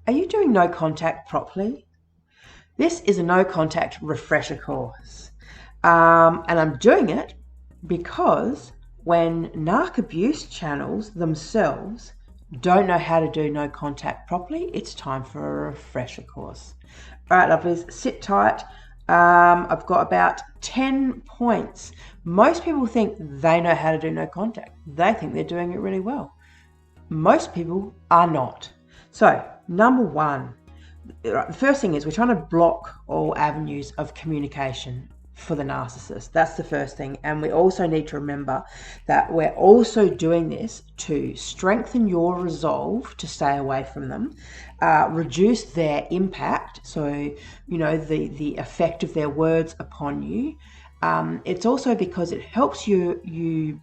Are you doing no contact properly? This is a no contact refresher course. And I'm doing it because when narc abuse channels themselves don't know how to do no contact properly, it's time for a refresher course. All right, lovelies, sit tight. I've got about 10 points. Most people think they know how to do no contact. They think they're doing it really well. Most people are not. So, number one, the first thing is we're trying to block all avenues of communication for the narcissist. That's the first thing. And we also need to remember that we're also doing this to strengthen your resolve to stay away from them, reduce their impact, so the effect of their words upon you. It's also because it helps you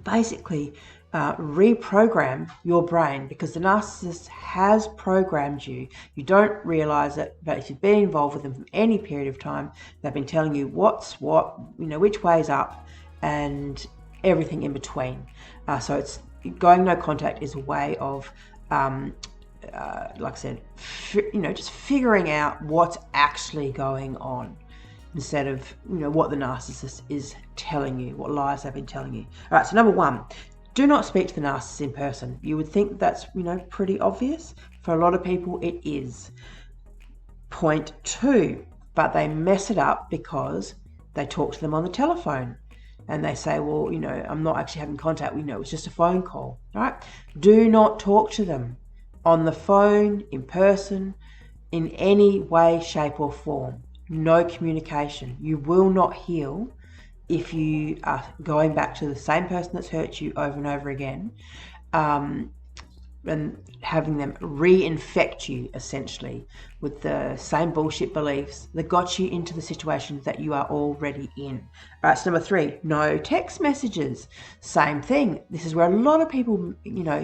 basically reprogram your brain, because the narcissist has programmed you. You don't realize it, but if you've been involved with them for any period of time, they've been telling you what's what, which way's up, and everything in between. So it's going no contact is a way of, like I said, just figuring out what's actually going on, instead of what the narcissist is telling you, what lies they've been telling you. All right, so number one, do not speak to the narcissist in person. You would think that's pretty obvious. For a lot of people it is. Point two, but they mess it up because they talk to them on the telephone and they say, well, I'm not actually having contact. We know it's just a phone call. All right, do not talk to them on the phone, in person, in any way, shape or form. No communication. You will not heal if you are going back to the same person that's hurt you over and over again, and having them reinfect you essentially with the same bullshit beliefs that got you into the situation that you are already in. All right, so number three, no text messages. Same thing. This is where a lot of people,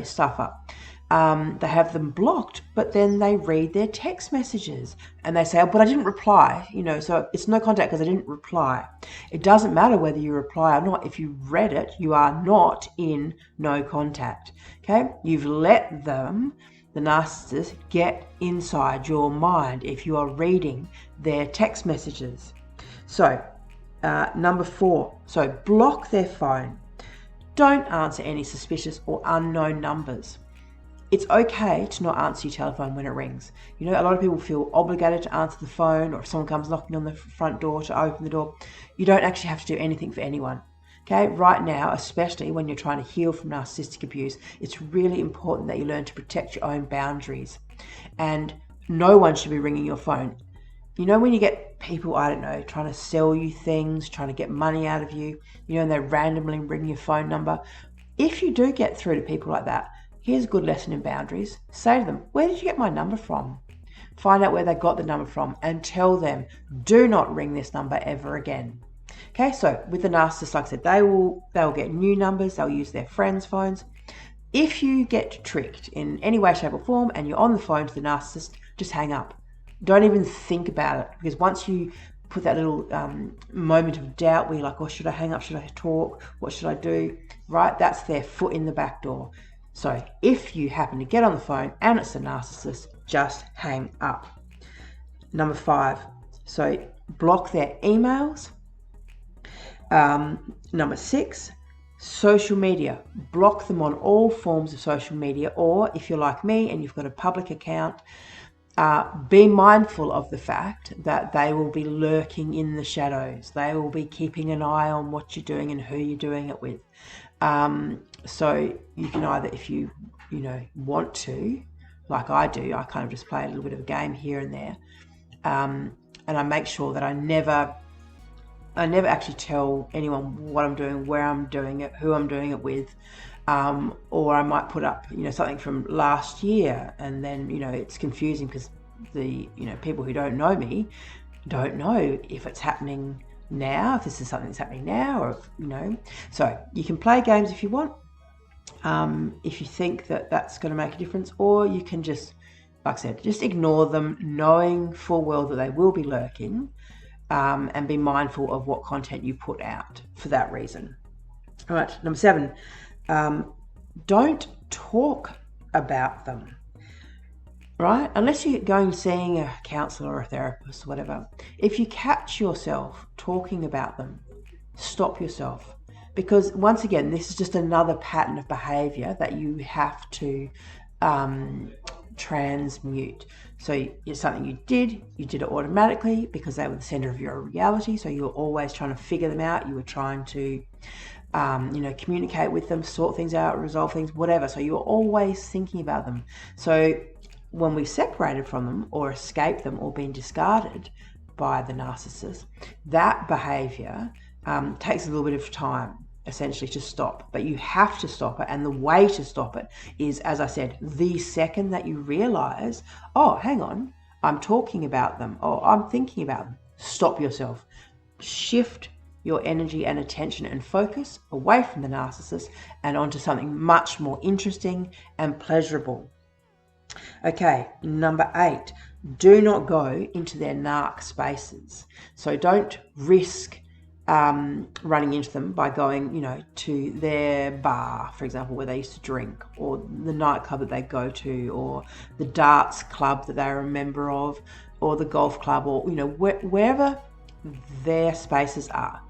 stuff up. They have them blocked, but then they read their text messages and they say, oh, but I didn't reply, so it's no contact because I didn't reply. It doesn't matter whether you reply or not. If you read it, you are not in no contact. Okay, you've let them, the narcissist, get inside your mind if you are reading their text messages. So number four, so block their phone. Don't answer any suspicious or unknown numbers. It's okay to not answer your telephone when it rings. A lot of people feel obligated to answer the phone, or if someone comes knocking on the front door, to open the door. You don't actually have to do anything for anyone. Okay, right now, especially when you're trying to heal from narcissistic abuse, it's really important that you learn to protect your own boundaries. And no one should be ringing your phone. When you get people, trying to sell you things, trying to get money out of you, and they randomly ring your phone number. If you do get through to people like that, here's a good lesson in boundaries. Say to them, where did you get my number from? Find out where they got the number from and tell them, do not ring this number ever again. Okay, so with the narcissist, like I said, they will get new numbers. They'll use their friends' phones. If you get tricked in any way, shape or form and you're on the phone to the narcissist, just hang up. Don't even think about it, because once you put that little moment of doubt where you're like, oh, should I hang up? Should I talk? What should I do? Right, that's their foot in the back door. So if you happen to get on the phone and it's a narcissist, just hang up. Number five, so block their emails. Number six, social media. Block them on all forms of social media, or if you're like me and you've got a public account, be mindful of the fact that they will be lurking in the shadows. They will be keeping an eye on what you're doing and who you're doing it with. So you can either, if you want to, like I do, I kind of just play a little bit of a game here and there, and I make sure that I never actually tell anyone what I'm doing, where I'm doing it, who I'm doing it with, or I might put up something from last year, and then it's confusing because the people who don't know me don't know if it's happening now, if this is something that's happening now, or so you can play games if you want, if you think that that's going to make a difference, or you can just, like I said, just ignore them, knowing full well that they will be lurking, and be mindful of what content you put out for that reason. All right, number seven, don't talk about them. right? Unless you're going seeing a counsellor or a therapist or whatever, if you catch yourself talking about them, stop yourself. Because once again, this is just another pattern of behaviour that you have to transmute. So it's something you did it automatically because they were the centre of your reality. So you were always trying to figure them out. You were trying to communicate with them, sort things out, resolve things, whatever. So you were always thinking about them. So when we separated from them or escaped them or been discarded by the narcissist, that behaviour takes a little bit of time essentially to stop, but you have to stop it. And the way to stop it is, as I said, the second that you realize, oh, hang on, I'm talking about them or I'm thinking about them, stop yourself, shift your energy and attention and focus away from the narcissist and onto something much more interesting and pleasurable. Okay, number 8, do not go into their narc spaces. So don't risk running into them by going, to their bar, for example, where they used to drink, or the nightclub that they go to, or the darts club that they're a member of, or the golf club, or, wherever their spaces are.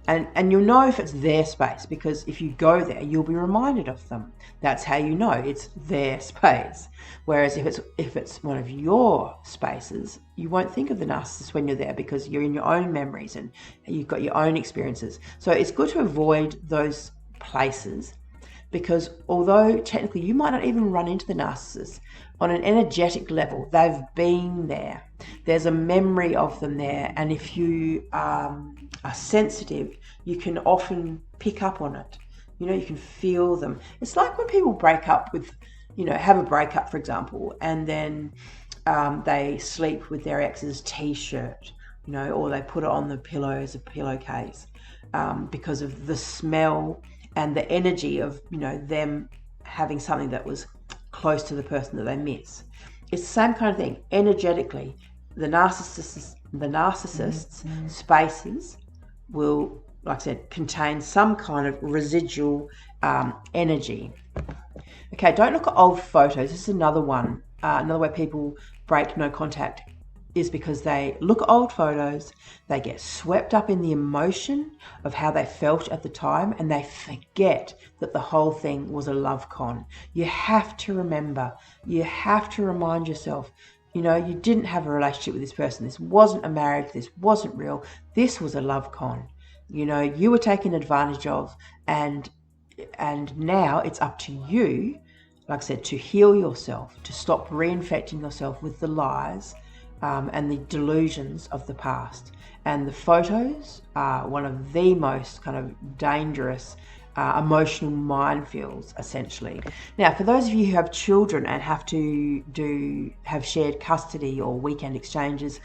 And you'll know if it's their space, because if you go there, you'll be reminded of them. That's how you know it's their space. Whereas if it's one of your spaces, you won't think of the narcissist when you're there because you're in your own memories and you've got your own experiences. So it's good to avoid those places, because although technically you might not even run into the narcissist, on an energetic level, they've been there. There's a memory of them there. And if you are sensitive, you can often pick up on it. You can feel them. It's like when people break up with, have a breakup, for example, and then they sleep with their ex's t-shirt, or they put it on the pillow as a pillowcase because of the smell and the energy of, them having something that was close to the person that they miss. It's the same kind of thing. Energetically, the narcissist's spaces will, like I said, contain some kind of residual energy. Okay, don't look at old photos. This is another one. Another way people break no contact is because they look at old photos, they get swept up in the emotion of how they felt at the time, and they forget that the whole thing was a love con. You have to remember, you have to remind yourself, you didn't have a relationship with this person. This wasn't a marriage. This wasn't real. This was a love con. You were taken advantage of, and now it's up to you, like I said, to heal yourself, to stop reinfecting yourself with the lies and the delusions of the past. And the photos are one of the most kind of dangerous emotional minefields, essentially. Now, for those of you who have children and have shared custody or weekend exchanges,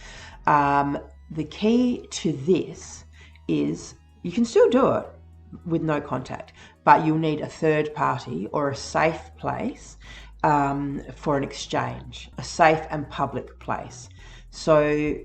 the key to this is you can still do it with no contact, but you'll need a third party or a safe place for an exchange, a safe and public place. So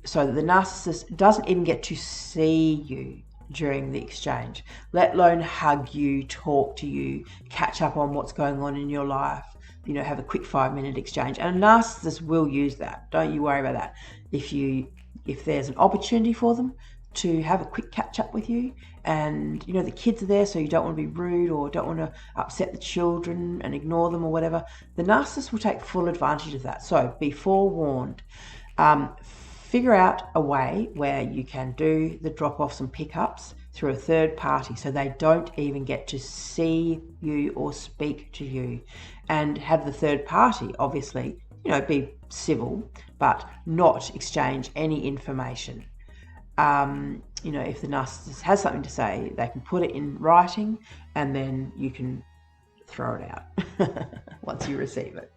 that the narcissist doesn't even get to see you during the exchange, let alone hug you, talk to you, catch up on what's going on in your life, have a quick 5-minute exchange. And a narcissist will use that. Don't you worry about that. If there's an opportunity for them to have a quick catch up with you, and the kids are there, so you don't want to be rude or don't want to upset the children and ignore them or whatever, the narcissist will take full advantage of that. So be forewarned. Figure out a way where you can do the drop-offs and pickups through a third party, so they don't even get to see you or speak to you, and have the third party obviously be civil but not exchange any information. If the narcissist has something to say, they can put it in writing and then you can throw it out once you receive it.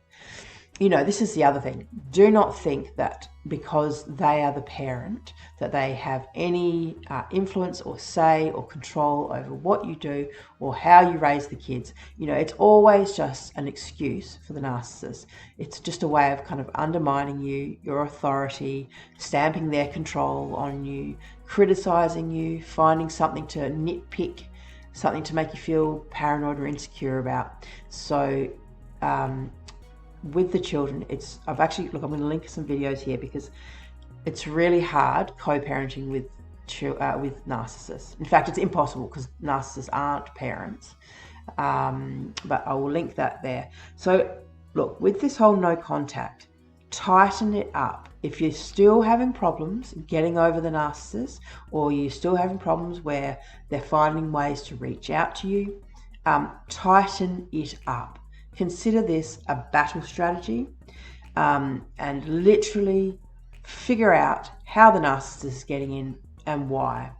This is the other thing. Do not think that because they are the parent that they have any influence or say or control over what you do or how you raise the kids. It's always just an excuse for the narcissist. It's just a way of kind of undermining you, your authority, stamping their control on you, criticizing you, finding something to nitpick, something to make you feel paranoid or insecure about. So with the children, I've actually, look, I'm going to link some videos here because it's really hard co-parenting with narcissists. In fact, it's impossible because narcissists aren't parents. But I will link that there. So look, with this whole no contact, tighten it up. If you're still having problems getting over the narcissist, or you're still having problems where they're finding ways to reach out to you, tighten it up. Consider this a battle strategy, and literally figure out how the narcissist is getting in and why.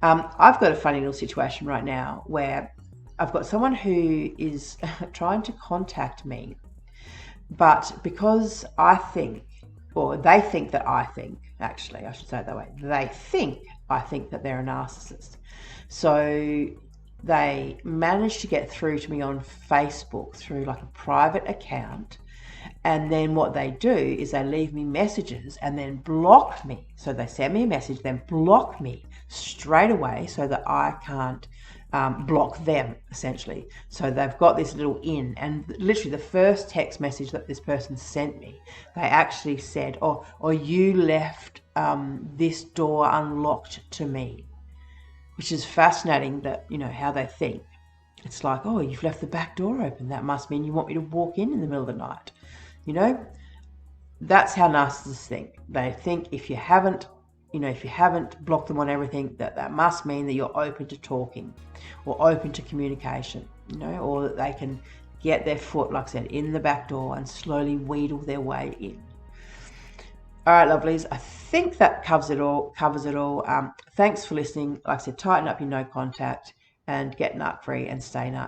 I've got a funny little situation right now where I've got someone who is trying to contact me, but because I think, or they think that I think, actually, I should say it that way, I think that they're a narcissist. So they managed to get through to me on Facebook through like a private account. And then what they do is they leave me messages and then block me. So they send me a message, then block me straight away so that I can't block them, essentially. So they've got this little in, and literally the first text message that this person sent me, they actually said, oh, you left this door unlocked to me, which is fascinating that, you know, how they think. It's like, oh, you've left the back door open. That must mean you want me to walk in the middle of the night. You know, that's how narcissists think. They think if you haven't blocked them on everything, that must mean that you're open to talking or open to communication, you know, or that they can get their foot, like I said, in the back door and slowly wheedle their way in. All right, lovelies, I think that covers it all. Thanks for listening. Like I said, tighten up your no contact and get narc free and stay narc